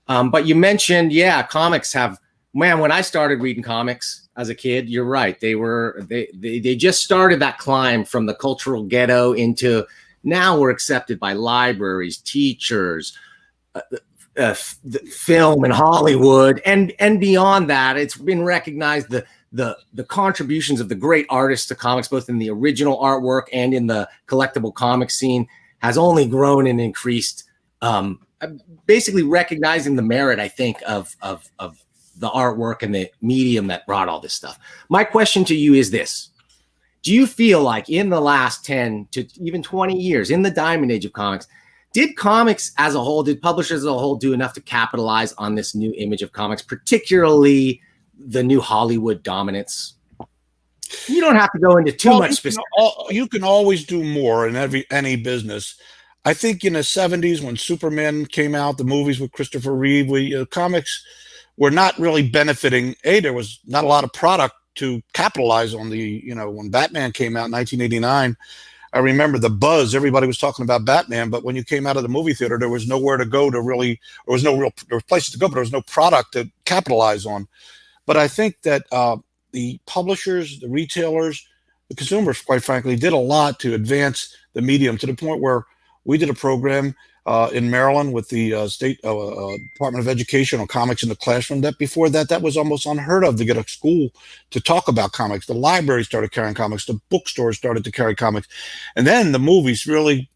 But you mentioned, yeah, comics have, man, when I started reading comics as a kid, you're right. They just started that climb from the cultural ghetto into, now we're accepted by libraries, teachers, film and Hollywood, and beyond that. It's been recognized the contributions of the great artists to comics, both in the original artwork and in the collectible comic scene, has only grown and increased. Basically recognizing the merit, I think, of the artwork and the medium that brought all this stuff. My question to you is this: do you feel like in the last 10 to even 20 years, in the diamond age of comics, did comics as a whole, did publishers as a whole do enough to capitalize on this new image of comics, particularly the new Hollywood dominance? You don't have to go into too much specific. You can always do more in any business. I think in the 70s when Superman came out, the movies with Christopher Reeve, comics were not really benefiting. There was not a lot of product to capitalize on when Batman came out in 1989. I remember the buzz. Everybody was talking about Batman, but when you came out of the movie theater, there was nowhere to go there were places to go, but there was no product to capitalize on. But I think that the publishers, the retailers, the consumers, quite frankly, did a lot to advance the medium to the point where we did a program in Maryland with the State Department of Education on comics in the classroom. That before that was almost unheard of to get a school to talk about comics. The library started carrying comics. The bookstores started to carry comics. And then the movies, really,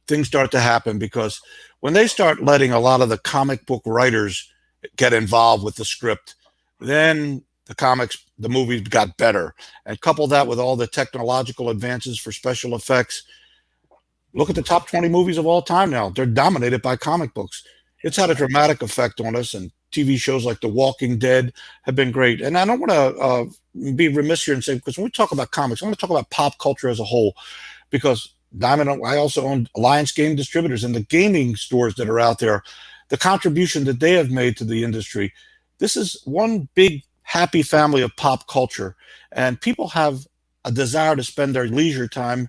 things start to happen, because when they start letting a lot of the comic book writers get involved with the script, then the movies got better. And couple that with all the technological advances for special effects. Look at the top 20 movies of all time now. They're dominated by comic books. It's had a dramatic effect on us, and TV shows like The Walking Dead have been great. And I don't want to be remiss here and say, because when we talk about comics, I want to talk about pop culture as a whole, because I also own Alliance Game Distributors, and the gaming stores that are out there, the contribution that they have made to the industry. This is one big happy family of pop culture, and people have a desire to spend their leisure time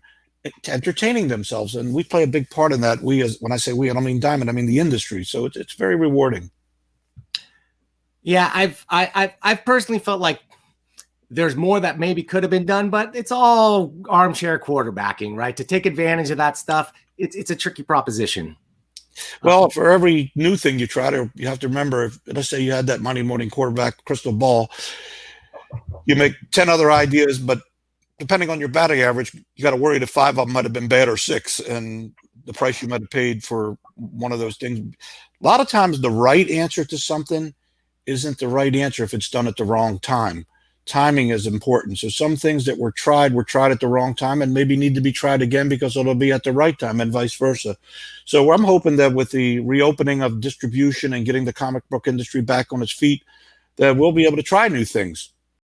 entertaining themselves, and we play a big part in that. When I say we, I don't mean Diamond, I mean the industry. So it's very rewarding. Yeah, I've personally felt like there's more that maybe could have been done, but it's all armchair quarterbacking, right? To take advantage of that stuff, it's a tricky proposition. Well, for every new thing you try you have to remember, let's say you had that Monday morning quarterback crystal ball, you make 10 other ideas, but depending on your batting average, you got to worry that 5 of them might have been bad or 6, and the price you might have paid for one of those things. A lot of times the right answer to something isn't the right answer if it's done at the wrong time. Timing is important. So some things that were tried at the wrong time and maybe need to be tried again because it'll be at the right time, and vice versa. So I'm hoping that with the reopening of distribution and getting the comic book industry back on its feet, that we'll be able to try new things.